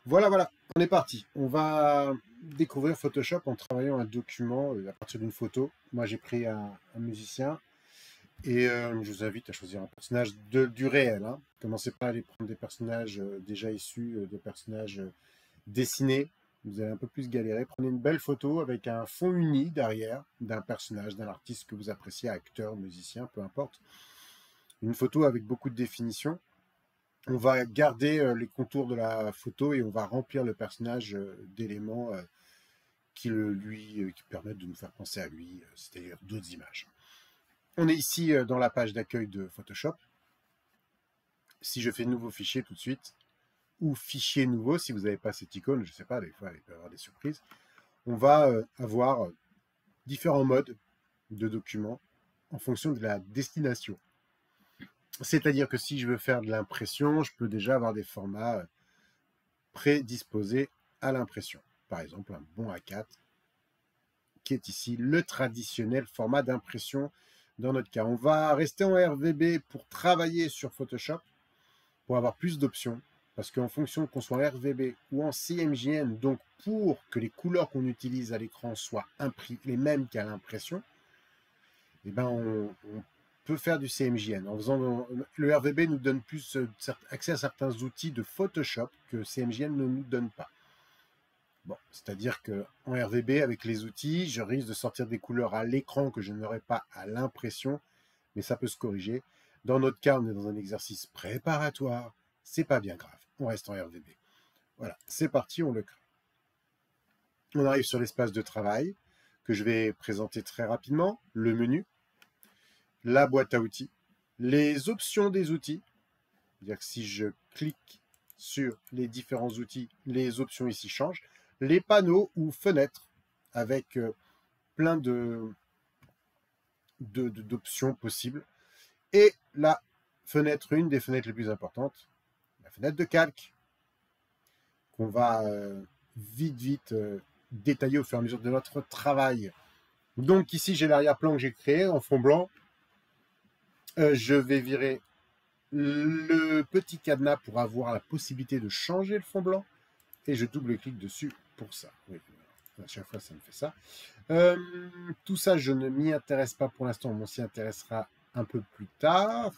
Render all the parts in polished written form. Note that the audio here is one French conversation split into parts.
Voilà, voilà, on est parti. On va découvrir Photoshop en travaillant un document à partir d'une photo. Moi, j'ai pris un musicien et je vous invite à choisir un personnage du réel. Hein. Commencez pas à aller prendre des personnages déjà issus, des personnages dessinés. Vous allez un peu plus galérer. Prenez une belle photo avec un fond uni derrière d'un personnage, d'un artiste que vous appréciez, acteur, musicien, peu importe. Une photo avec beaucoup de définition. On va garder les contours de la photo et on va remplir le personnage d'éléments qui permettent de nous faire penser à lui, c'est-à-dire d'autres images. On est ici dans la page d'accueil de Photoshop. Si je fais nouveau fichier tout de suite, ou fichier nouveau, si vous n'avez pas cette icône, je ne sais pas, des fois il peut y avoir des surprises, on va avoir différents modes de documents en fonction de la destination. C'est-à-dire que si je veux faire de l'impression, je peux déjà avoir des formats prédisposés à l'impression. Par exemple, un bon A4, qui est ici le traditionnel format d'impression dans notre cas. On va rester en RVB pour travailler sur Photoshop, pour avoir plus d'options, parce qu'en fonction qu'on soit en RVB ou en CMJN, donc pour que les couleurs qu'on utilise à l'écran soient les mêmes qu'à l'impression, eh ben on peut faire du CMJN. Le RVB nous donne plus accès à certains outils de Photoshop que CMJN ne nous donne pas. Bon, c'est-à-dire qu'en RVB, avec les outils, je risque de sortir des couleurs à l'écran que je n'aurai pas à l'impression, mais ça peut se corriger. Dans notre cas, on est dans un exercice préparatoire, c'est pas bien grave, on reste en RVB. Voilà, c'est parti, on le crée. On arrive sur l'espace de travail, que je vais présenter très rapidement, le menu, la boîte à outils, les options des outils, c'est-à-dire que si je clique sur les différents outils, les options ici changent, les panneaux ou fenêtres avec plein d'options possibles, et la fenêtre, une des fenêtres les plus importantes, la fenêtre de calque, qu'on va vite détailler au fur et à mesure de notre travail. Donc ici, j'ai l'arrière-plan que j'ai créé en fond blanc. Je vais virer le petit cadenas pour avoir la possibilité de changer le fond blanc et je double-clique dessus pour ça. Oui, à chaque fois, ça me fait ça. Tout ça, je ne m'y intéresse pas pour l'instant, on s'y intéressera un peu plus tard.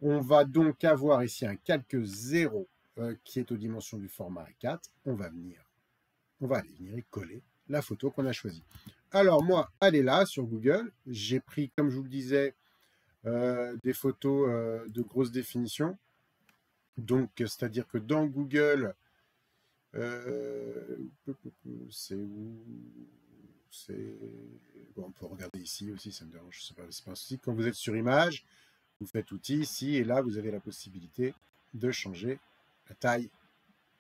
On va donc avoir ici un calque 0 qui est aux dimensions du format A4. On va aller venir y coller la photo qu'on a choisie. Alors moi, elle est là sur Google. J'ai pris, comme je vous le disais, des photos de grosse définition. Donc, c'est-à-dire que dans Google, c'est où? Bon, on peut regarder ici aussi, ça me dérange, c'est pas un souci. Quand vous êtes sur image, vous faites outils ici, et là, vous avez la possibilité de changer la taille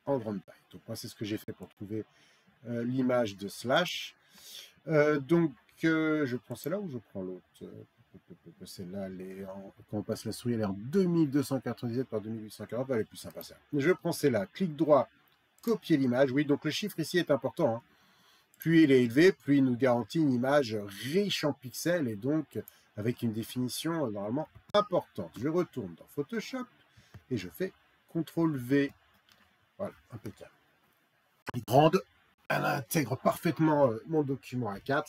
en grande taille. Donc, moi, c'est ce que j'ai fait pour trouver l'image de Slash. Donc, je prends celle-là ou je prends l'autre? Celle-là, quand on passe la souris, elle est en 2297 par 2840, elle est plus sympa ça. Je prends celle-là, clic droit, copier l'image. Oui, donc le chiffre ici est important. Hein. Plus il est élevé, plus il nous garantit une image riche en pixels et donc avec une définition normalement importante. Je retourne dans Photoshop et je fais CTRL-V. Voilà, impeccable. Elle est grande, elle intègre parfaitement mon document A4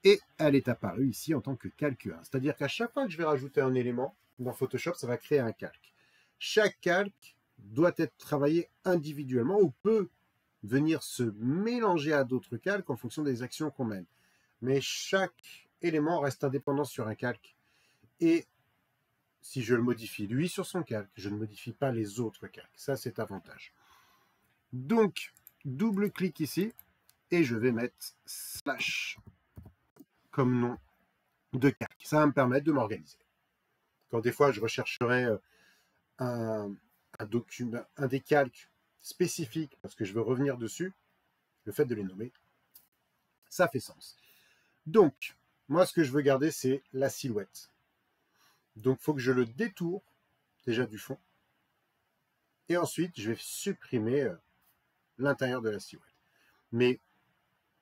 et elle est apparue ici en tant que calque 1. C'est-à-dire qu'à chaque fois que je vais rajouter un élément dans Photoshop, ça va créer un calque. Chaque calque doit être travaillé individuellement ou peut venir se mélanger à d'autres calques en fonction des actions qu'on mène. Mais chaque élément reste indépendant sur un calque. Et si je le modifie lui sur son calque, je ne modifie pas les autres calques. Ça, c'est avantage. Donc, double-clic ici et je vais mettre slash comme nom de calque. Ça va me permettre de m'organiser. Quand des fois, je rechercherai un document, un des calques spécifiques parce que je veux revenir dessus, le fait de les nommer, ça fait sens. Donc, moi, ce que je veux garder, c'est la silhouette. Donc, il faut que je le détourne déjà du fond. Et ensuite, je vais supprimer l'intérieur de la silhouette. Mais,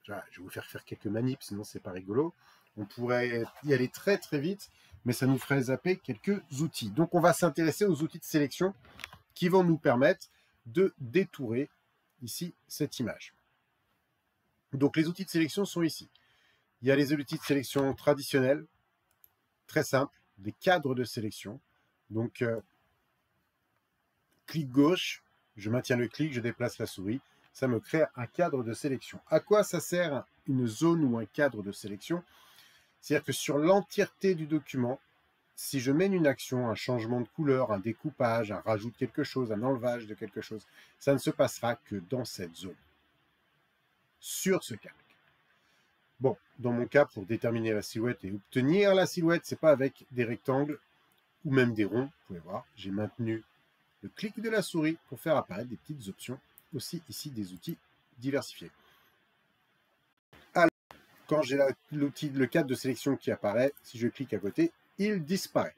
je vais vous faire quelques manips, sinon c'est pas rigolo. On pourrait y aller très très vite, mais ça nous ferait zapper quelques outils. Donc, on va s'intéresser aux outils de sélection qui vont nous permettre de détourer ici cette image. Donc les outils de sélection sont ici. Il y a les outils de sélection traditionnels, très simples, des cadres de sélection. Donc clic gauche, je maintiens le clic, je déplace la souris, ça me crée un cadre de sélection. À quoi ça sert une zone ou un cadre de sélection? C'est-à-dire que sur l'entièreté du document, si je mène une action, un changement de couleur, un découpage, un rajout de quelque chose, un enlevage de quelque chose, ça ne se passera que dans cette zone, sur ce calque. Bon, dans mon cas, pour déterminer la silhouette et obtenir la silhouette, c'est pas avec des rectangles ou même des ronds. Vous pouvez voir, j'ai maintenu le clic de la souris pour faire apparaître des petites options, aussi ici des outils diversifiés. Alors, quand j'ai l'outil, le cadre de sélection qui apparaît, si je clique à côté, il disparaît.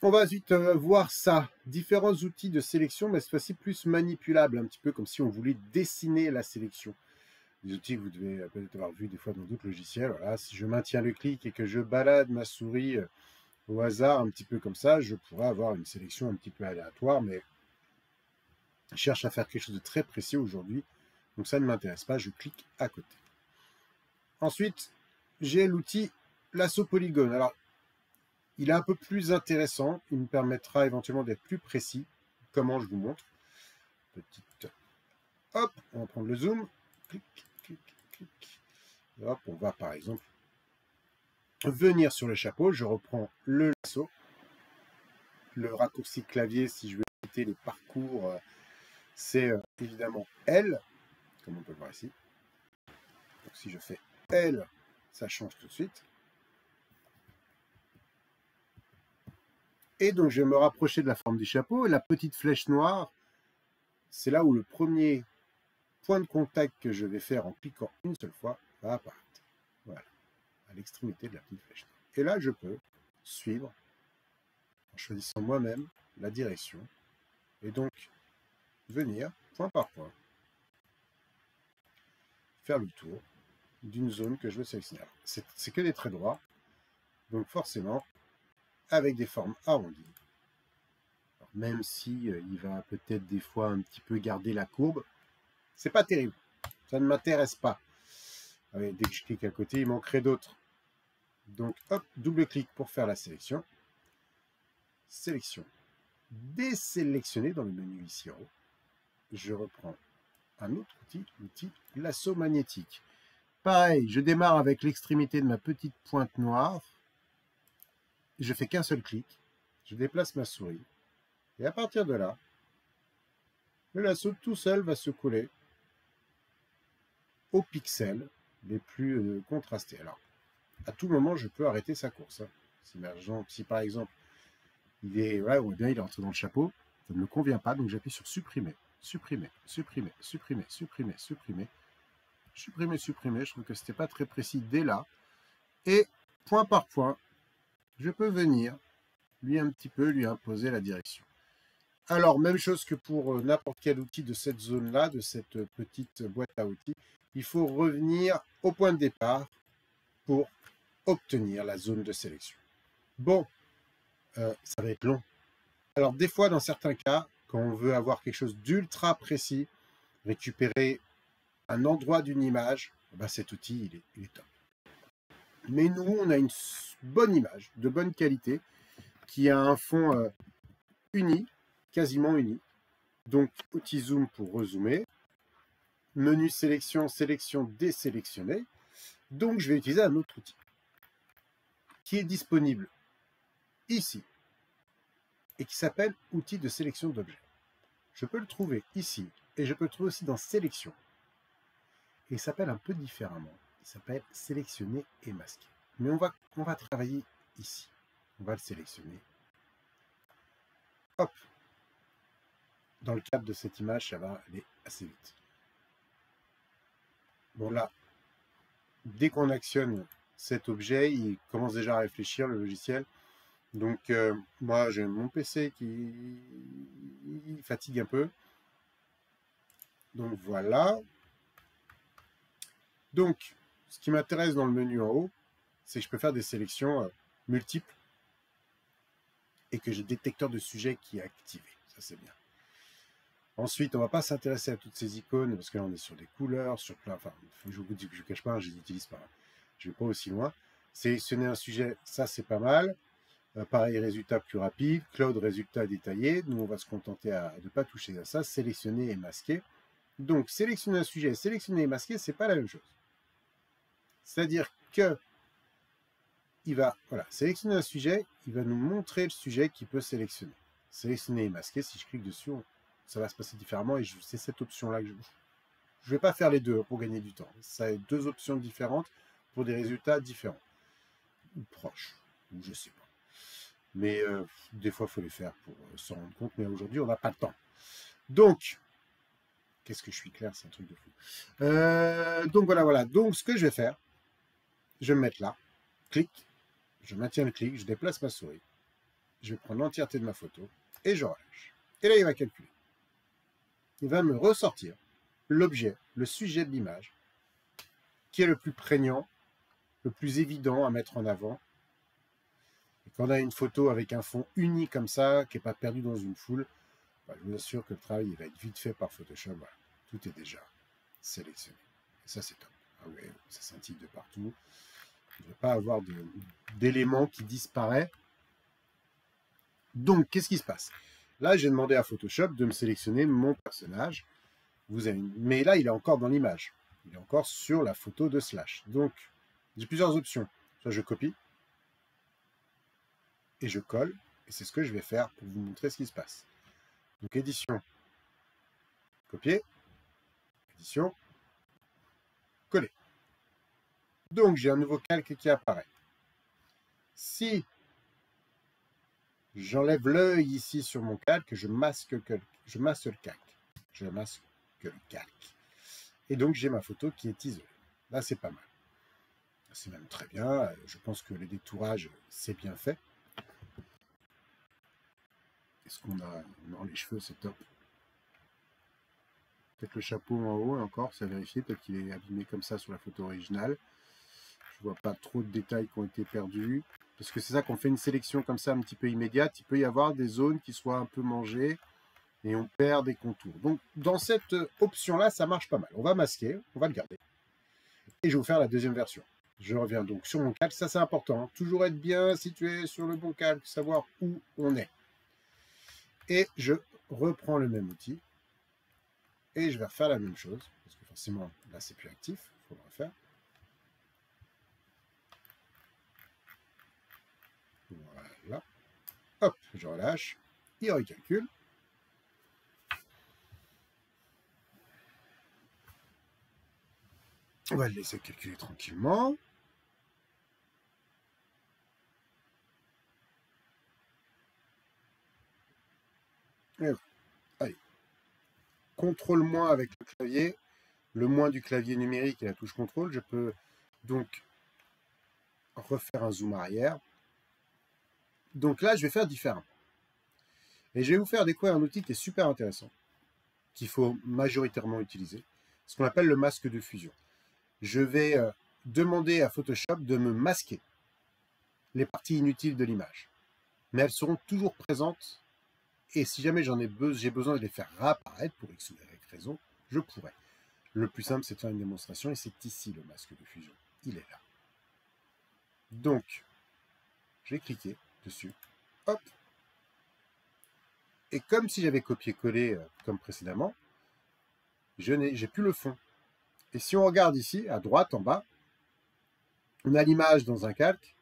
On va ensuite voir ça. Différents outils de sélection, mais cette fois-ci plus manipulables, un petit peu comme si on voulait dessiner la sélection. Des outils que vous devez peut-être avoir vu des fois dans d'autres logiciels. Voilà, si je maintiens le clic et que je balade ma souris au hasard, un petit peu comme ça, je pourrais avoir une sélection un petit peu aléatoire, mais je cherche à faire quelque chose de très précis aujourd'hui, donc ça ne m'intéresse pas, je clique à côté. Ensuite, j'ai l'outil lasso polygone. Alors, il est un peu plus intéressant, il me permettra éventuellement d'être plus précis. Comment je vous montre? Petite, hop, on va prendre le zoom, clic, clic, clic. Et hop, on va par exemple venir sur le chapeau, je reprends le lasso, le raccourci clavier si je veux éviter les parcours, c'est évidemment L, comme on peut le voir ici. Donc si je fais L, ça change tout de suite. Et donc je vais me rapprocher de la forme du chapeau, et la petite flèche noire, c'est là où le premier point de contact que je vais faire en cliquant une seule fois va apparaître. Voilà, à l'extrémité de la petite flèche noire. Et là, je peux suivre, en choisissant moi-même la direction, et donc venir, point par point, faire le tour d'une zone que je veux sélectionner. C'est que des traits droits, donc forcément, avec des formes arrondies. Alors, même si il va peut-être des fois un petit peu garder la courbe, c'est pas terrible, ça ne m'intéresse pas. Allez, dès que je clique à côté, il manquerait d'autres. Donc hop, double clic pour faire la sélection. Sélection. Désélectionner dans le menu ici en haut. Je reprends un autre outil, l'outil lasso magnétique. Pareil, je démarre avec l'extrémité de ma petite pointe noire. Je fais qu'un seul clic. Je déplace ma souris. Et à partir de là, le lasso tout seul va se coller aux pixels les plus contrastés. Alors, à tout moment, je peux arrêter sa course. Si par exemple, il est entré dans le chapeau, ça ne me convient pas, donc j'appuie sur supprimer, supprimer, supprimer, supprimer, supprimer, supprimer, supprimer, supprimer. Je trouve que c'était pas très précis dès là. Et point par point, je peux venir lui imposer la direction. Alors, même chose que pour n'importe quel outil de cette zone-là, de cette petite boîte à outils, il faut revenir au point de départ pour obtenir la zone de sélection. Bon, ça va être long. Alors, des fois, dans certains cas, quand on veut avoir quelque chose d'ultra précis, récupérer un endroit d'une image, ben cet outil, il est top. Mais nous, on a une bonne image, de bonne qualité, qui a un fond uni, quasiment uni. Donc, outil zoom pour rezoomer. Menu sélection, sélection, désélectionner. Donc, je vais utiliser un autre outil qui est disponible ici et qui s'appelle outil de sélection d'objets. Je peux le trouver ici et je peux le trouver aussi dans sélection. Et il s'appelle un peu différemment. Il s'appelle sélectionner et masquer. Mais on va travailler ici. On va le sélectionner. Hop. Dans le cadre de cette image, ça va aller assez vite. Bon là, dès qu'on actionne cet objet, il commence déjà à réfléchir, le logiciel. Donc moi, j'ai mon PC qui fatigue un peu. Donc voilà. Donc, ce qui m'intéresse dans le menu en haut, c'est que je peux faire des sélections multiples et que j'ai le détecteur de sujet qui est activé. Ça, c'est bien. Ensuite, on ne va pas s'intéresser à toutes ces icônes, parce que là, on est sur des couleurs, sur plein... Enfin, je vous dis que je ne cache pas, je ne les utilise pas. Je ne vais pas aussi loin. Sélectionner un sujet, ça, c'est pas mal. Pareil, résultat plus rapide. Cloud, résultat détaillé. Nous, on va se contenter de ne pas toucher à ça. Sélectionner et masquer. Donc, sélectionner un sujet, sélectionner et masquer, c'est pas la même chose. C'est-à-dire que il va, voilà, sélectionner un sujet, il va nous montrer le sujet qu'il peut sélectionner. Sélectionner et masquer, si je clique dessus, ça va se passer différemment et c'est cette option-là que je ne vais pas faire les deux pour gagner du temps. Ça a deux options différentes pour des résultats différents. Ou proches, ou je sais pas. Mais des fois, il faut les faire pour se rendre compte, mais aujourd'hui, on n'a pas le temps. Donc, qu'est-ce que je suis clair, c'est un truc de fou. Donc voilà. Donc, ce que je vais faire, je vais me mettre là, clic, je maintiens le clic, je déplace ma souris, je vais prendre l'entièreté de ma photo et je relâche. Et là, il va calculer. Il va me ressortir l'objet, le sujet de l'image, qui est le plus prégnant, le plus évident à mettre en avant. Et quand on a une photo avec un fond uni comme ça, qui n'est pas perdu dans une foule, bah, je vous assure que le travail il va être vite fait par Photoshop. Voilà. Tout est déjà sélectionné. Et ça, c'est top. Ah ouais, ça scintille de partout. Il ne va pas avoir d'éléments qui disparaissent. Donc, qu'est-ce qui se passe? Là, j'ai demandé à Photoshop de me sélectionner mon personnage. Mais là, il est encore dans l'image. Il est encore sur la photo de Slash. Donc, j'ai plusieurs options. Soit je copie et je colle. Et c'est ce que je vais faire pour vous montrer ce qui se passe. Donc, édition, copier, édition, coller. Donc, j'ai un nouveau calque qui apparaît. Si j'enlève l'œil ici sur mon calque, je masque le calque. Je masque le calque. Et donc, j'ai ma photo qui est isolée. Là, c'est pas mal. C'est même très bien. Je pense que les détourages, c'est bien fait. Qu'est-ce qu'on a? Non, les cheveux, c'est top. Peut-être le chapeau en haut, encore, c'est à vérifier. Peut-être qu'il est abîmé comme ça sur la photo originale. Je vois pas trop de détails qui ont été perdus. Parce que c'est ça qu'on fait une sélection comme ça un petit peu immédiate. Il peut y avoir des zones qui soient un peu mangées et on perd des contours. Donc, dans cette option-là, ça marche pas mal. On va masquer, on va le garder. Et je vais vous faire la deuxième version. Je reviens donc sur mon calque. Ça, c'est important. Hein. Toujours être bien situé sur le bon calque, savoir où on est. Et je reprends le même outil. Et je vais refaire la même chose. Parce que forcément, là, c'est plus actif. Il faut le refaire. Voilà. Hop, je relâche. Il recalcule. On va le laisser calculer tranquillement. Et voilà. Allez. Contrôle moins avec le clavier. Le moins du clavier numérique et la touche contrôle. Je peux donc refaire un zoom arrière. Donc là, je vais faire différemment. Et je vais vous faire découvrir un outil qui est super intéressant, qu'il faut majoritairement utiliser, ce qu'on appelle le masque de fusion. Je vais demander à Photoshop de me masquer les parties inutiles de l'image. Mais elles seront toujours présentes. Et si jamais j'ai besoin de les faire réapparaître pour X ou Y raison, je pourrais. Le plus simple, c'est de faire une démonstration. Et c'est ici le masque de fusion. Il est là. Donc, je vais cliquer dessus. Hop. Et comme si j'avais copié-collé comme précédemment, j'ai plus le fond. Et si on regarde ici, à droite, en bas, on a l'image dans un calque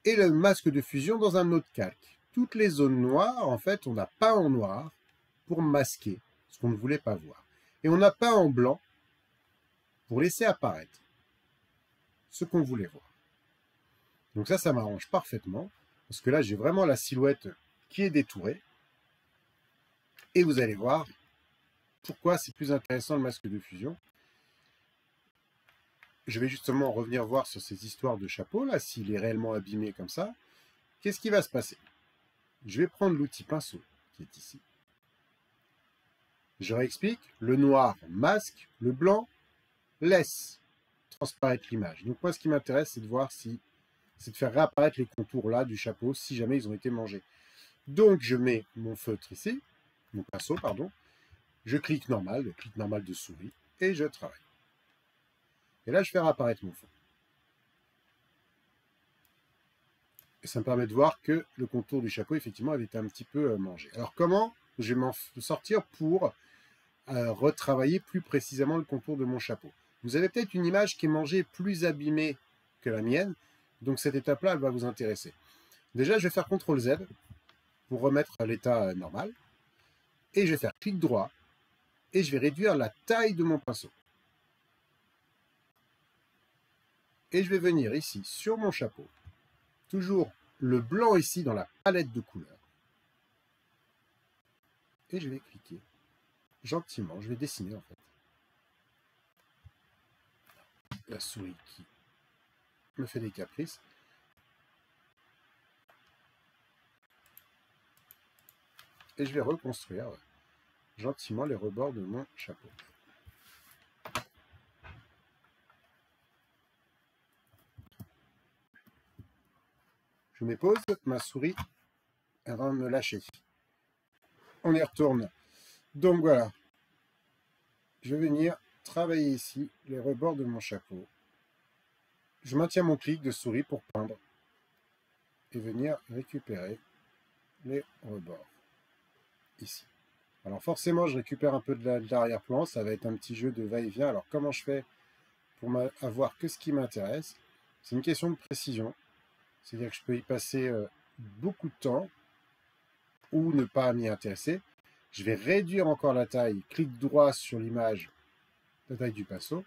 et le masque de fusion dans un autre calque. Toutes les zones noires, en fait, on a peint en noir pour masquer ce qu'on ne voulait pas voir. Et on a peint en blanc pour laisser apparaître ce qu'on voulait voir. Donc ça m'arrange parfaitement, parce que là, j'ai vraiment la silhouette qui est détourée. Et vous allez voir pourquoi c'est plus intéressant le masque de fusion. Je vais justement revenir voir sur ces histoires de chapeau, là, s'il est réellement abîmé comme ça. Qu'est-ce qui va se passer? Je vais prendre l'outil pinceau qui est ici. Je réexplique, le noir masque, le blanc laisse transparaître l'image. Donc moi, ce qui m'intéresse, c'est de voir si c'est de faire réapparaître les contours là du chapeau si jamais ils ont été mangés. Donc je mets mon feutre ici, mon pinceau, pardon, je clique normal, le clic normal de souris, et je travaille. Et là, je fais apparaître mon fond. Et ça me permet de voir que le contour du chapeau, effectivement, avait été un petit peu mangé. Alors, comment je vais m'en sortir pour retravailler plus précisément le contour de mon chapeau? Vous avez peut-être une image qui est mangée plus abîmée que la mienne, donc cette étape-là, elle va vous intéresser. Déjà, je vais faire CTRL-Z pour remettre à l'état normal, et je vais faire clic droit, et je vais réduire la taille de mon pinceau. Et je vais venir ici, sur mon chapeau, toujours le blanc ici dans la palette de couleurs, et je vais cliquer gentiment, je vais dessiner en fait la souris qui me fait des caprices. Et je vais reconstruire gentiment les rebords de mon chapeau. Je mets pause, ma souris elle va me lâcher. On y retourne. Donc voilà, je vais venir travailler ici les rebords de mon chapeau. Je maintiens mon clic de souris pour peindre et venir récupérer les rebords ici. Alors forcément, je récupère un peu de l'arrière-plan, ça va être un petit jeu de va-et-vient. Alors comment je fais pour avoir que ce qui m'intéresse? C'est une question de précision, c'est-à-dire que je peux y passer beaucoup de temps ou ne pas m'y intéresser. Je vais réduire encore la taille, clic droit sur l'image, la taille du pinceau,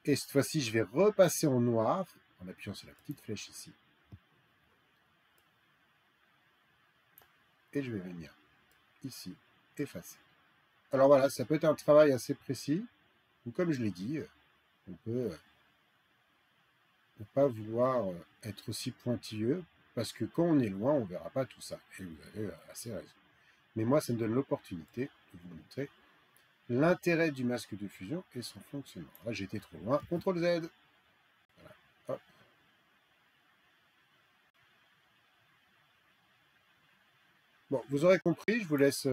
et cette fois-ci, je vais repasser en noir, en appuyant sur la petite flèche ici. Et je vais venir ici, effacer. Alors voilà, ça peut être un travail assez précis, ou comme je l'ai dit, on peut ne pas vouloir être aussi pointilleux, parce que quand on est loin, on ne verra pas tout ça. Et vous avez assez raison. Mais moi, ça me donne l'opportunité de vous montrer l'intérêt du masque de fusion et son fonctionnement. Là, j'ai été trop loin. CTRL-Z. Voilà. Hop. Bon, vous aurez compris, je vous laisse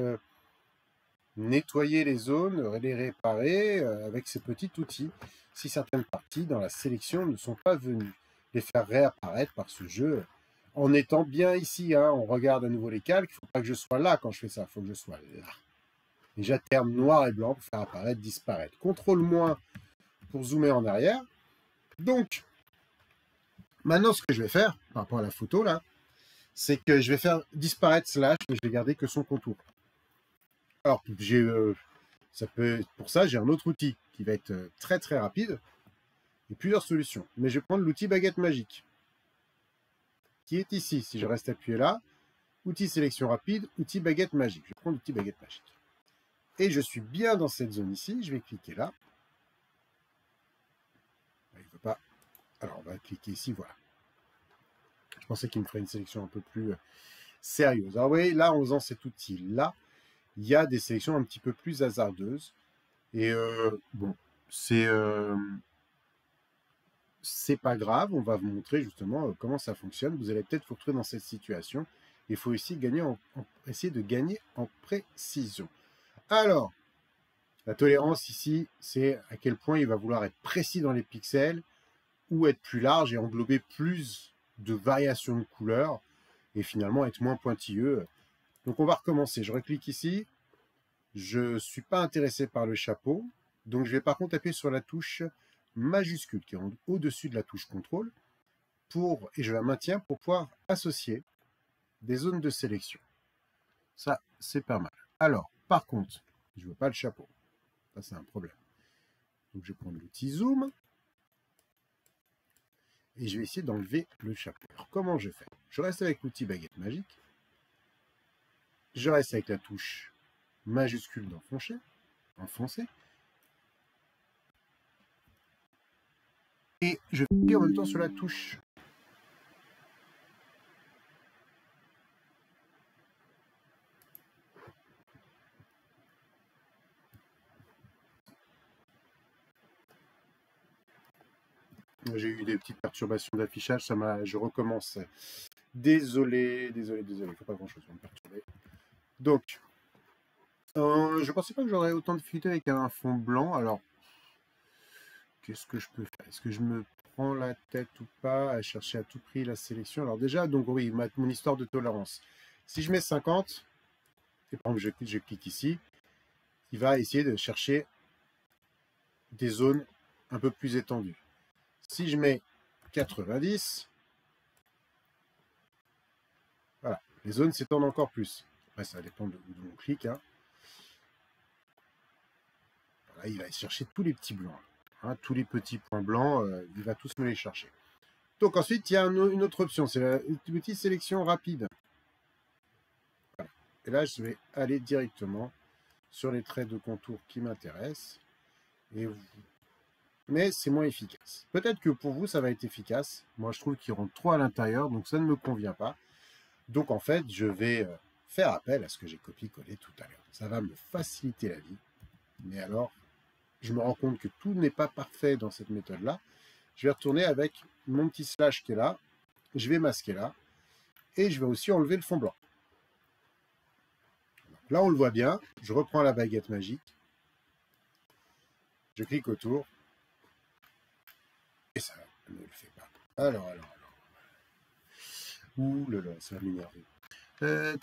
nettoyer les zones, les réparer avec ces petits outils. Si certaines parties dans la sélection ne sont pas venues, les faire réapparaître par ce jeu en étant bien ici. Hein, on regarde à nouveau les calques. Il ne faut pas que je sois là quand je fais ça. Il faut que je sois là. Déjà, terme noir et blanc pour faire apparaître, disparaître. CTRL- pour zoomer en arrière. Donc, maintenant, ce que je vais faire, par rapport à la photo, là, c'est que je vais faire disparaître slash, mais je vais garder que son contour. Alors, pour ça, j'ai un autre outil qui va être très très rapide, et plusieurs solutions. Mais je vais prendre l'outil baguette magique, qui est ici. Si je reste appuyé là, outil sélection rapide, outil baguette magique. Je prends l'outil baguette magique. Et je suis bien dans cette zone ici, je vais cliquer là. Il ne veut pas. Alors, on va cliquer ici, voilà. Je pensais qu'il me ferait une sélection un peu plus sérieuse. Alors, vous voyez, là, en faisant cet outil-là, il y a des sélections un petit peu plus hasardeuses. Et bon, c'est pas grave, on va vous montrer justement comment ça fonctionne. Vous allez peut-être vous retrouver dans cette situation. Il faut aussi essayer de gagner en précision. Alors, la tolérance ici, c'est à quel point il va vouloir être précis dans les pixels ou être plus large et englober plus de variations de couleurs et finalement être moins pointilleux. Donc on va recommencer. Je reclique ici. Je ne suis pas intéressé par le chapeau. Donc je vais par contre appuyer sur la touche majuscule qui est au-dessus de la touche CTRL et je la maintiens pour pouvoir associer des zones de sélection. Ça, c'est pas mal. Alors, par contre, je ne veux pas le chapeau. Ça, c'est un problème. Donc je vais prendre l'outil zoom et je vais essayer d'enlever le chapeau. Alors, comment je fais? Je reste avec l'outil baguette magique. Je reste avec la touche majuscule enfoncer. Et je appuie en même temps sur la touche. J'ai eu des petites perturbations d'affichage, je recommence. Désolé, il ne faut pas grand chose pour me perturber. Donc, Je pensais pas que j'aurais autant de difficulté avec un fond blanc. Alors, qu'est-ce que je peux faire? Est-ce que je me prends la tête ou pas à chercher à tout prix la sélection? Alors déjà, donc oui, mon histoire de tolérance. Si je mets 50, et par exemple je clique ici, il va essayer de chercher des zones un peu plus étendues. Si je mets 90, voilà, les zones s'étendent encore plus. Après, ça dépend de où on clique. Hein. Voilà, il va chercher tous les petits blancs. Hein, tous les petits points blancs, il va tous me les chercher. Donc ensuite, il y a une autre option, c'est la petite sélection rapide. Voilà. Et là, je vais aller directement sur les traits de contour qui m'intéressent. Mais c'est moins efficace. Peut-être que pour vous, ça va être efficace. Moi, je trouve qu'il rentre trop à l'intérieur, donc ça ne me convient pas. Donc en fait, je vais faire appel à ce que j'ai copié-collé tout à l'heure. Ça va me faciliter la vie. Mais alors, je me rends compte que tout n'est pas parfait dans cette méthode-là. Je vais retourner avec mon petit slash qui est là. Je vais masquer là. Et je vais aussi enlever le fond blanc. Donc là, on le voit bien. Je reprends la baguette magique. Je clique autour. Et ça ne le fait pas. Alors. Ouh là là, ça va m'énerver. Eh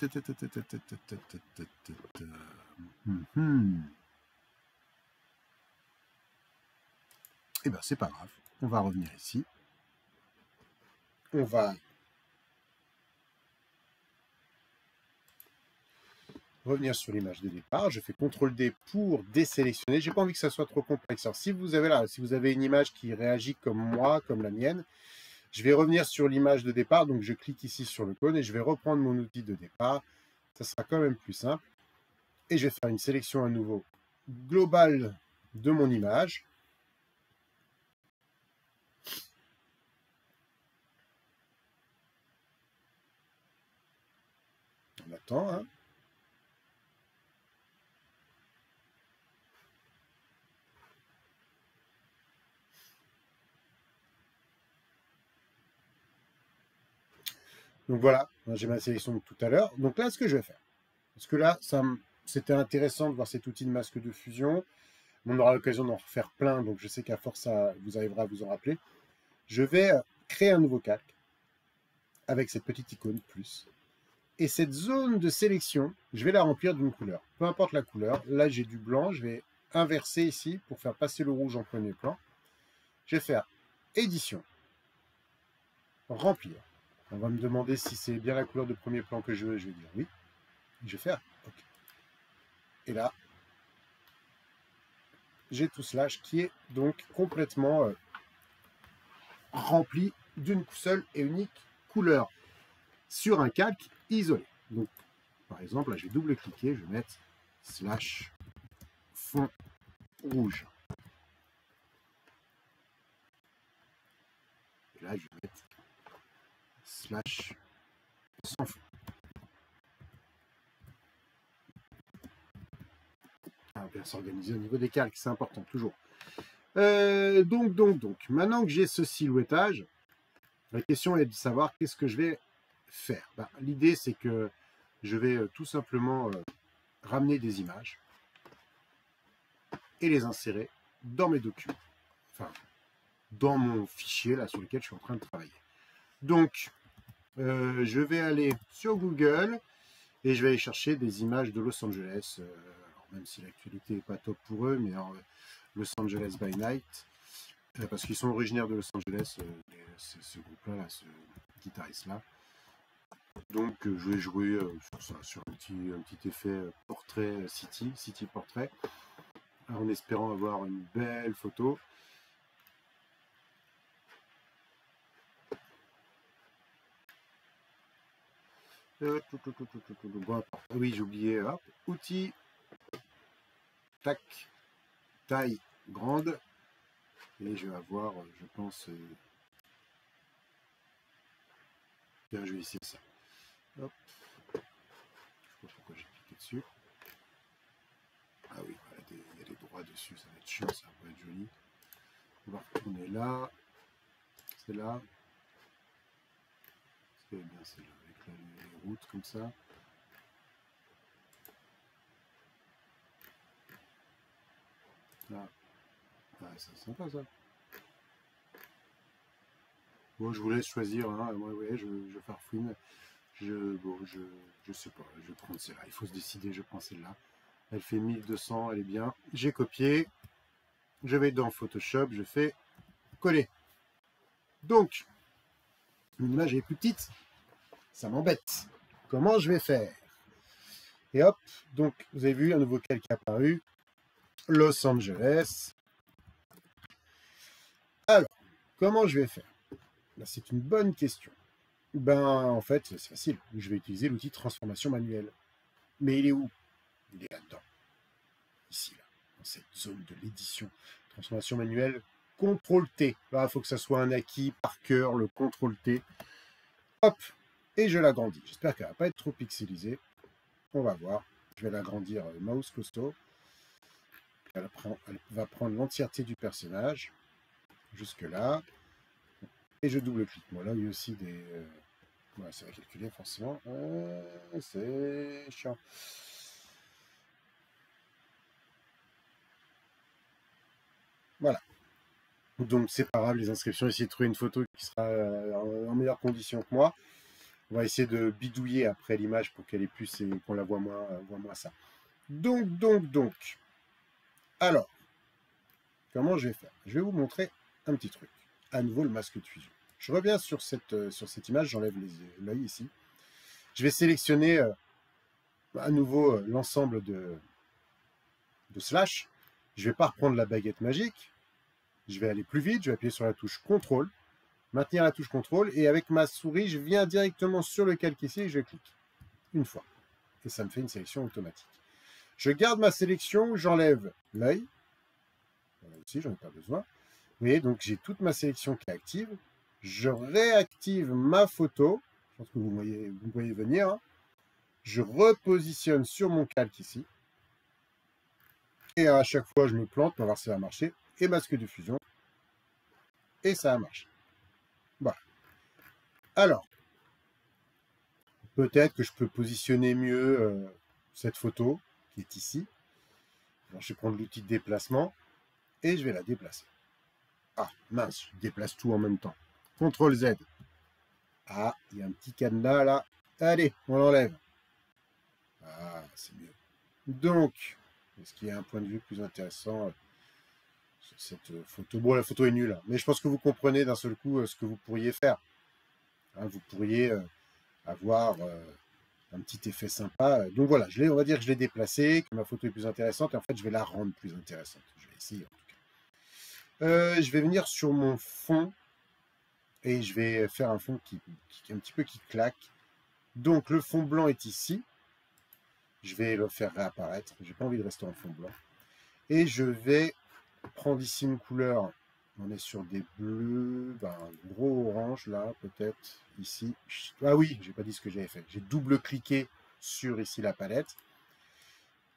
bien, c'est pas grave. On va revenir ici. On va revenir sur l'image de départ. Je fais CTRL-D pour désélectionner. J'ai pas envie que ça soit trop complexe. Alors, si vous avez une image qui réagit comme moi, comme la mienne, je vais revenir sur l'image de départ. Donc, je clique ici sur le cône et je vais reprendre mon outil de départ. Ça sera quand même plus simple. Et je vais faire une sélection à nouveau globale de mon image. On attend, hein. Donc voilà, j'ai ma sélection de tout à l'heure. Donc là, ce que je vais faire, parce que là, c'était intéressant de voir cet outil de masque de fusion. On aura l'occasion d'en refaire plein, donc je sais qu'à force, ça vous arrivera à vous en rappeler. Je vais créer un nouveau calque avec cette petite icône plus. Et cette zone de sélection, je vais la remplir d'une couleur. Peu importe la couleur. Là, j'ai du blanc. Je vais inverser ici pour faire passer le rouge en premier plan. Je vais faire édition, remplir. On va me demander si c'est bien la couleur de premier plan que je veux. Je vais dire oui. Je vais faire OK. Et là, j'ai tout cela qui est donc complètement rempli d'une seule et unique couleur sur un calque isolé. Donc, par exemple, là, je vais double-cliquer, je vais mettre slash fond rouge. Et là, je vais mettre slash sans fond. On va bien s'organiser au niveau des calques, c'est important, toujours. Donc, maintenant que j'ai ce silhouettage, la question est de savoir qu'est-ce que je vais faire. Ben, l'idée, c'est que je vais tout simplement ramener des images et les insérer dans mes documents. Enfin, dans mon fichier là sur lequel je suis en train de travailler. Donc, je vais aller sur Google et je vais aller chercher des images de Los Angeles, même si l'actualité n'est pas top pour eux, mais alors, Los Angeles by Night, parce qu'ils sont originaires de Los Angeles, ce groupe-là, ce guitariste-là. Donc, je vais jouer sur ça, sur un petit effet portrait city portrait, en espérant avoir une belle photo. Bon, oui, j'ai oublié. Hop, outils, tac, taille grande. Et je vais avoir, je pense, bien, je vais essayer ça. Hop. Je sais pas pourquoi j'ai cliqué dessus. Ah oui, voilà, il y a des droits dessus, ça va être chiant, ça va être joli. On va retourner là. C'est là. C'est bien, c'est là, avec les routes comme ça. Ah, ouais, c'est sympa ça. Bon, je vous laisse choisir, hein. Moi, ouais, je farfouine. Bon, je sais pas, je vais prendre celle-là. Il faut se décider, je prends celle-là. Elle fait 1200, elle est bien. J'ai copié, je vais dans Photoshop, je fais coller. Donc, une image est plus petite, ça m'embête. Comment je vais faire? Et hop, donc vous avez vu un nouveau calque apparu, Los Angeles. Alors, comment je vais faire? Là, c'est une bonne question. Ben, en fait, c'est facile. Je vais utiliser l'outil transformation manuelle. Mais il est où? Il est là-dedans. Ici, là, dans cette zone de l'édition. Transformation manuelle, CTRL-T. Là, il faut que ça soit un acquis par cœur, le CTRL-T. Hop, et je l'agrandis. J'espère qu'elle ne va pas être trop pixelisée. On va voir. Je vais l'agrandir mouse costaud. Elle va prendre l'entièreté du personnage. Jusque là. Et je double-clique. Moi, là, il y a aussi des... Ouais, ça va calculer forcément. C'est chiant. Voilà. Donc c'est pas grave, les inscriptions, essayez de trouver une photo qui sera en meilleure condition que moi. On va essayer de bidouiller après l'image pour qu'elle ait plus et qu'on la voit moins ça. Donc. Alors, comment je vais faire? Je vais vous montrer un petit truc. À nouveau, le masque de fusion. Je reviens sur cette image, j'enlève l'œil ici. Je vais sélectionner à nouveau l'ensemble de slash. Je ne vais pas reprendre la baguette magique. Je vais aller plus vite, je vais appuyer sur la touche CTRL, maintenir la touche CTRL, et avec ma souris, je viens directement sur le calque ici et je clique une fois. Et ça me fait une sélection automatique. Je garde ma sélection, j'enlève l'œil. Là aussi, j'en ai pas besoin. Vous voyez, donc j'ai toute ma sélection qui est active. Je réactive ma photo. Je pense que vous me voyez venir. Hein. Je repositionne sur mon calque ici. Et à chaque fois, je me plante, on va voir si ça va marcher. Et masque de fusion. Et ça a marché. Voilà. Alors, peut-être que je peux positionner mieux cette photo qui est ici. Alors, je vais prendre l'outil de déplacement et je vais la déplacer. Ah, mince, je déplace tout en même temps. CTRL Z. Ah, il y a un petit cadenas là. Allez, on l'enlève. Ah, c'est mieux. Donc, est-ce qu'il y a un point de vue plus intéressant sur cette photo? Bon, la photo est nulle, hein, mais je pense que vous comprenez d'un seul coup ce que vous pourriez faire. Hein, vous pourriez avoir un petit effet sympa. Donc voilà, on va dire que je l'ai déplacée, que ma photo est plus intéressante, et en fait, je vais la rendre plus intéressante. Je vais essayer, en tout cas. Je vais venir sur mon fond, et je vais faire un fond qui un petit peu qui claque. Donc, le fond blanc est ici. Je vais le faire réapparaître. J'ai pas envie de rester en fond blanc. Et je vais prendre ici une couleur. On est sur des bleus, un gros orange là, peut-être ici. Ah oui, j'ai pas dit ce que j'avais fait. J'ai double-cliqué sur ici la palette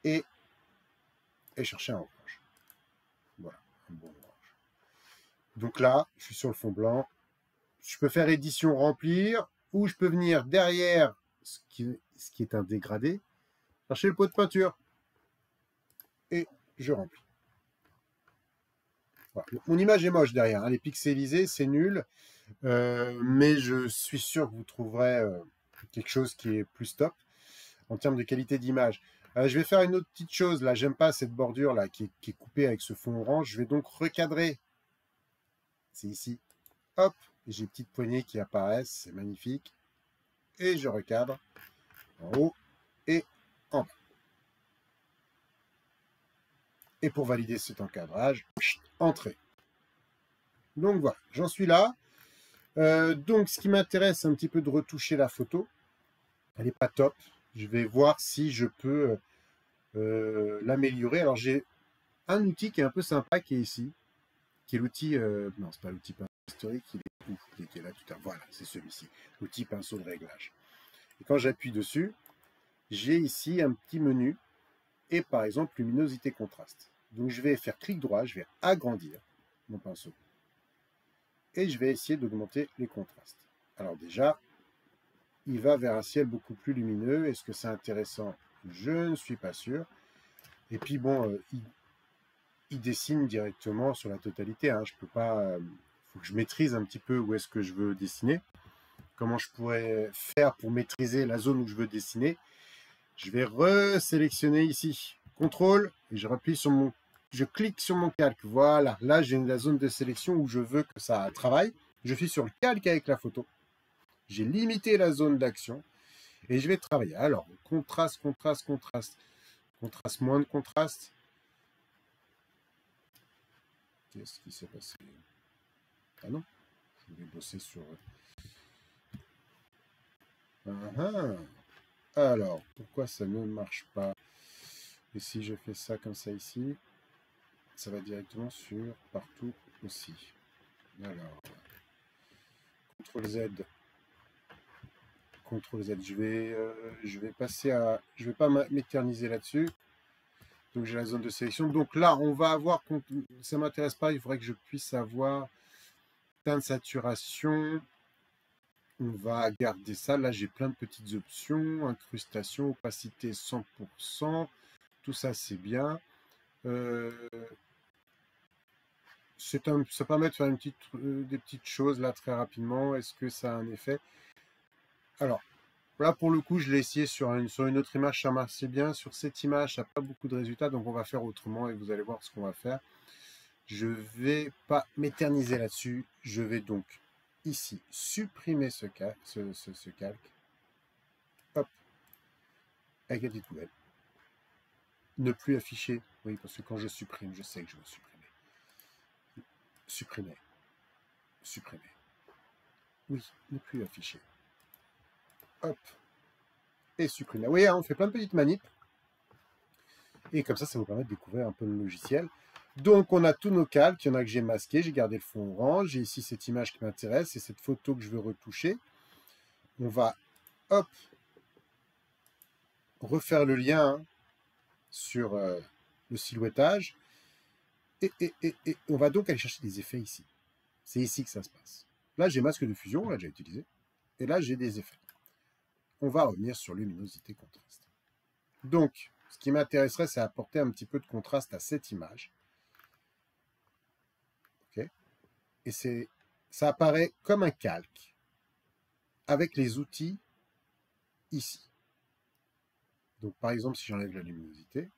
et chercher un orange. Voilà, un bon orange. Donc là, je suis sur le fond blanc. Je peux faire édition remplir ou je peux venir derrière ce qui est un dégradé, chercher le pot de peinture et je remplis. Voilà. Mon image est moche derrière, elle est pixelisée, c'est nul, mais je suis sûr que vous trouverez quelque chose qui est plus top en termes de qualité d'image. Je vais faire une autre petite chose, là, j'aime pas cette bordure là qui est coupée avec ce fond orange, je vais donc recadrer. C'est ici, hop, j'ai une petite poignée qui apparaissent, c'est magnifique, et je recadre en haut et en bas. Et pour valider cet encadrage, entrée. Donc voilà, j'en suis là. Donc ce qui m'intéresse, c'est un petit peu de retoucher la photo. Elle n'est pas top. Je vais voir si je peux l'améliorer. Alors j'ai un outil qui est un peu sympa qui est ici, qui est l'outil, non c'est pas l'outil pinceau historique, il était là tout à l'heure. Voilà, c'est celui-ci, l'outil pinceau de réglage. Et quand j'appuie dessus, j'ai ici un petit menu et par exemple luminosité contraste. Donc je vais faire clic droit, je vais agrandir mon pinceau et je vais essayer d'augmenter les contrastes. Alors déjà, il va vers un ciel beaucoup plus lumineux. Est-ce que c'est intéressant? Je ne suis pas sûr. Et puis bon, il dessine directement sur la totalité. Hein. Je peux pas. Faut que je maîtrise un petit peu où est-ce que je veux dessiner. Comment je pourrais faire pour maîtriser la zone où je veux dessiner. Je vais resélectionner ici. CTRL et je rappuie sur mon. Je clique sur mon calque. Voilà. Là, j'ai la zone de sélection où je veux que ça travaille. Je suis sur le calque avec la photo. J'ai limité la zone d'action et je vais travailler. Alors, contraste, contraste, contraste. Contraste, moins de contraste. Qu'est-ce qui s'est passé? Ah non, je vais bosser sur... Alors, pourquoi ça ne marche pas? Et si je fais ça comme ça ici, ça va directement sur partout aussi. Alors, CTRL Z. CTRL Z. Je vais passer à... Je vais pas m'éterniser là-dessus. Donc j'ai la zone de sélection. Donc là, on va avoir... Ça ne m'intéresse pas, il faudrait que je puisse avoir teint de saturation. On va garder ça. Là, j'ai plein de petites options. Incrustation, opacité 100%. Tout ça, c'est bien. Ça permet de faire des petites choses là très rapidement. Est-ce que ça a un effet? Alors, là, pour le coup, je l'ai essayé sur une autre image. Ça marchait bien. Sur cette image, ça n'a pas beaucoup de résultats. Donc, on va faire autrement et vous allez voir ce qu'on va faire. Je ne vais pas m'éterniser là-dessus. Je vais donc ici supprimer ce calque. Hop. Avec la petite poubelle. Ne plus afficher. Oui, parce que quand je supprime, je sais que je veux supprimer. Supprimer. Supprimer. Oui, ne plus afficher. Hop. Et supprimer. Oui, on fait plein de petites manips. Et comme ça vous permet de découvrir un peu le logiciel. Donc, on a tous nos calques. Il y en a que j'ai masqué. J'ai gardé le fond orange. J'ai ici cette image qui m'intéresse. C'est cette photo que je veux retoucher. On va, hop, refaire le lien sur le silhouettage. Et on va donc aller chercher des effets ici. C'est ici que ça se passe. Là, j'ai masque de fusion. On l'a déjà utilisé. Et là, j'ai des effets. On va revenir sur luminosité contraste. Donc, ce qui m'intéresserait, c'est apporter un petit peu de contraste à cette image. Okay. Et ça apparaît comme un calque avec les outils ici. Donc, par exemple, si j'enlève la luminosité,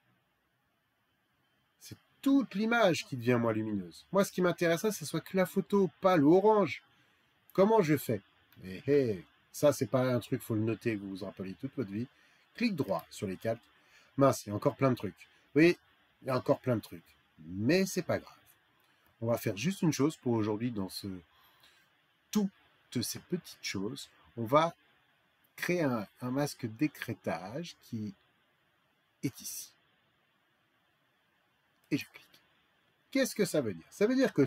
c'est toute l'image qui devient moins lumineuse. Moi, ce qui m'intéresserait, c'est soit que la photo pâle ou orange. Comment je fais? Ça, c'est pas un truc, il faut le noter, que vous vous rappelez toute votre vie. Clic droit sur les calques. Mince, il y a encore plein de trucs. Oui, il y a encore plein de trucs. Mais c'est pas grave. On va faire juste une chose pour aujourd'hui dans toutes ces petites choses. On va créer un masque d'écrêtage qui est ici. Et je clique. Qu'est-ce que ça veut dire? Ça veut dire que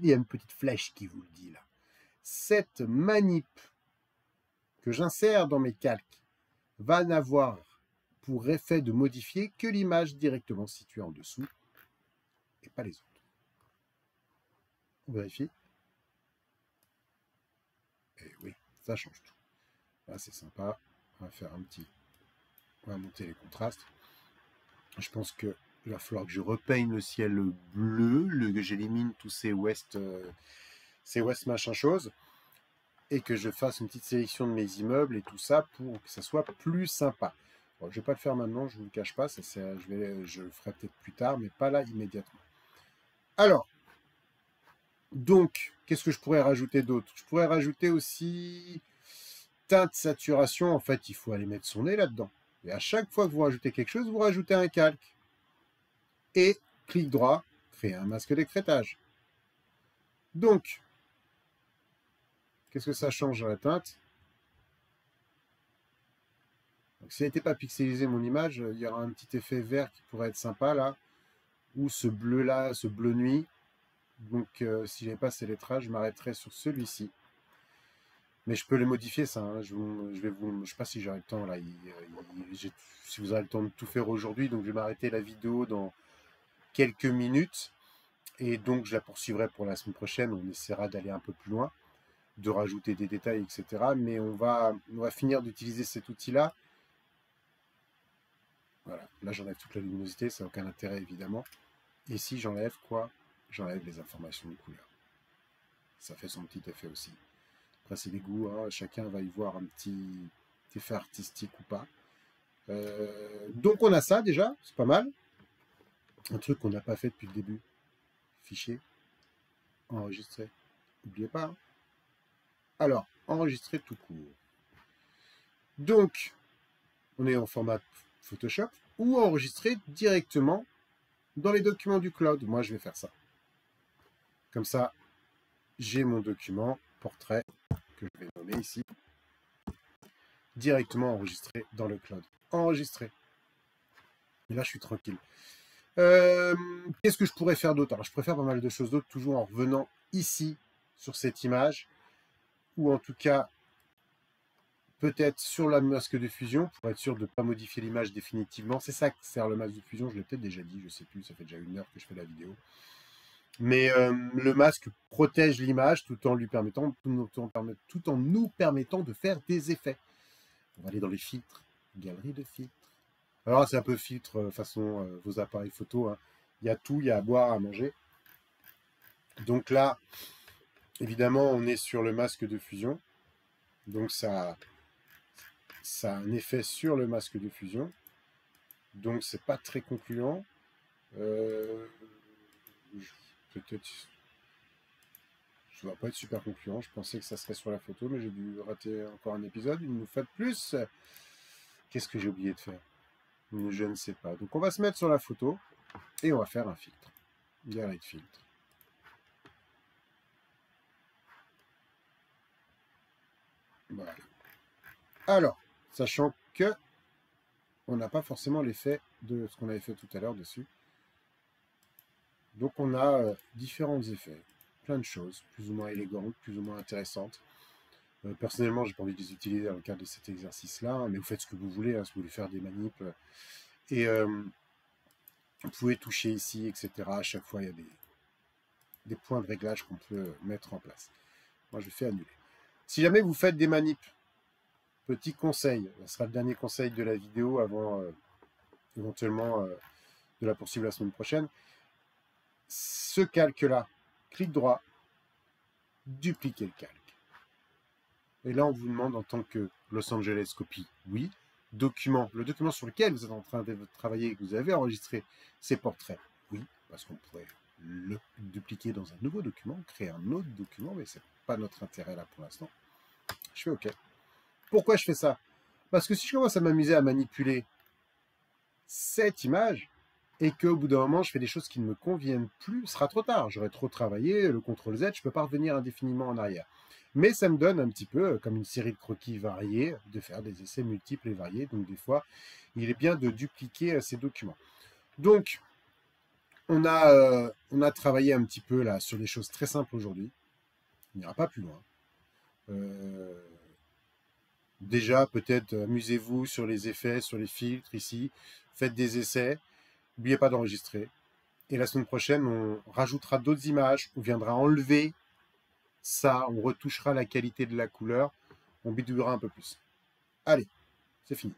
il y a une petite flèche qui vous le dit là. Cette manip que j'insère dans mes calques va n'avoir pour effet de modifier que l'image directement située en dessous et pas les autres. On vérifie. Et oui, ça change tout. Là, c'est sympa. On va faire on va monter les contrastes. Je pense qu'il va falloir que je repeigne le ciel bleu, que j'élimine tous ces west machin chose, et que je fasse une petite sélection de mes immeubles et tout ça pour que ça soit plus sympa. Bon, je ne vais pas le faire maintenant, je ne vous le cache pas, je le ferai peut-être plus tard, mais pas là immédiatement. Alors, donc, qu'est-ce que je pourrais rajouter d'autre? Je pourrais rajouter aussi teinte, saturation. En fait, il faut aller mettre son nez là-dedans. Et à chaque fois que vous rajoutez quelque chose, vous rajoutez un calque. Et clic droit, créer un masque d'écrêtage. Donc, qu'est-ce que ça change à la teinte? Donc, si elle n'était pas pixelisé mon image, il y aura un petit effet vert qui pourrait être sympa là, ou ce bleu là, ce bleu nuit. Donc, si je n'ai pas ces lettrages, je m'arrêterai sur celui-ci. Mais je peux les modifier, ça. Hein. Je ne sais pas si j'aurai le temps là. Si vous avez le temps de tout faire aujourd'hui, donc je vais m'arrêter la vidéo dans quelques minutes. Et donc, je la poursuivrai pour la semaine prochaine. On essaiera d'aller un peu plus loin, de rajouter des détails, etc. Mais on va finir d'utiliser cet outil-là. Voilà. Là, j'enlève toute la luminosité. Ça n'a aucun intérêt, évidemment. Et si j'enlève quoi? J'enlève les informations de couleur. Ça fait son petit effet aussi. Après, c'est des goûts, hein. Chacun va y voir un petit effet artistique ou pas. Donc on a ça déjà, c'est pas mal. Un truc qu'on n'a pas fait depuis le début. Fichier, enregistrer. N'oubliez pas. Hein. Alors, enregistrer tout court. Donc, on est en format Photoshop ou enregistrer directement dans les documents du cloud. Moi, je vais faire ça. Comme ça, j'ai mon document portrait que je vais nommer ici. Directement enregistré dans le cloud. Enregistré. Et là, je suis tranquille. Qu'est-ce que je pourrais faire d'autre? Alors, je pourrais faire pas mal de choses d'autres, toujours en revenant ici, sur cette image, ou en tout cas, peut-être sur la masque de fusion, pour être sûr de ne pas modifier l'image définitivement. C'est ça que sert le masque de fusion, je l'ai peut-être déjà dit, je ne sais plus, ça fait déjà 1 heure que je fais la vidéo. Mais le masque protège l'image tout en nous permettant de faire des effets. On va aller dans les filtres, galerie de filtres. Alors c'est un peu filtre façon vos appareils photo. Hein. Il y a tout, il y a à boire, à manger. Donc là, évidemment, on est sur le masque de fusion. Donc ça a un effet sur le masque de fusion. Donc c'est pas très concluant. Peut-être ça va pas être super concluant. Je pensais que ça serait sur la photo, mais j'ai dû rater encore un épisode. Une fois de plus. Qu'est-ce que j'ai oublié de faire? Je ne sais pas. Donc on va se mettre sur la photo et on va faire un filtre. Galerie de filtre. Voilà. Alors, sachant que on n'a pas forcément l'effet de ce qu'on avait fait tout à l'heure dessus. Donc on a différents effets, plein de choses, plus ou moins élégantes, plus ou moins intéressantes. Personnellement, j'ai pas envie de les utiliser dans le cadre de cet exercice-là, hein, mais vous faites ce que vous voulez, hein, si vous voulez faire des manips. Et vous pouvez toucher ici, etc. À chaque fois, il y a des points de réglage qu'on peut mettre en place. Moi, je fais annuler. Si jamais vous faites des manips, petit conseil, ce sera le dernier conseil de la vidéo avant éventuellement de la poursuivre la semaine prochaine. Ce calque-là, clic droit, dupliquer le calque. Et là, on vous demande en tant que Los Angeles Copy, oui. Document, le document sur lequel vous êtes en train de travailler, que vous avez enregistré ces portraits, oui, parce qu'on pourrait le dupliquer dans un nouveau document, créer un autre document, mais ce n'est pas notre intérêt là pour l'instant. Je fais OK. Pourquoi je fais ça? Parce que si je commence à m'amuser à manipuler cette image, et qu'au bout d'un moment, je fais des choses qui ne me conviennent plus, ce sera trop tard. J'aurais trop travaillé, le CTRL Z, je ne peux pas revenir indéfiniment en arrière. Mais ça me donne un petit peu, comme une série de croquis variés, de faire des essais multiples et variés. Donc des fois, il est bien de dupliquer ces documents. Donc, on a travaillé un petit peu là sur des choses très simples aujourd'hui. On n'ira pas plus loin. Déjà, peut-être amusez-vous sur les effets, sur les filtres ici. Faites des essais. N'oubliez pas d'enregistrer. Et la semaine prochaine, on rajoutera d'autres images. On viendra enlever ça. On retouchera la qualité de la couleur. On bidouillera un peu plus. Allez, c'est fini.